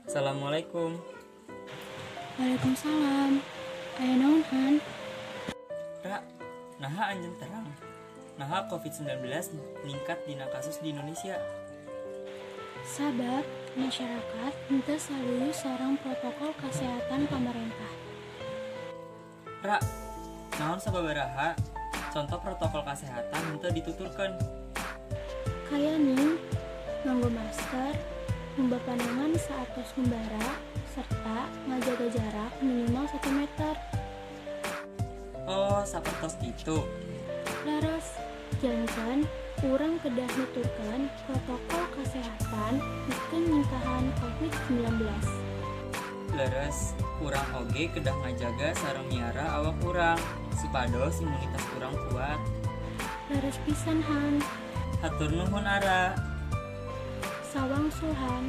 Assalamualaikum. Waalaikumsalam. Aya naon Han? Ra, naha anjeun terang. Naha COVID-19 meningkat dina kasus di Indonesia. Sabab masyarakat henteu saluyu sareng protokol kesehatan pemerintah. Ra, naon sababaraha contoh protokol kesehatan henteu dituturkeun. Kayaning nganggo masker, ngumba pandangan saat tos ngumbara, serta ngajaga jarak minimal 1 meter. Oh, sapertos kitu. Laras, jangan urang kedah nuturkeun protokol kesehatan pikeun nyingkahan COVID-19. Leres, urang oge kedah ngajaga sareng miara awak urang supados imunitas urang kuat. Laras pisan Han, Hatur nuhun Ara. sawang suhan.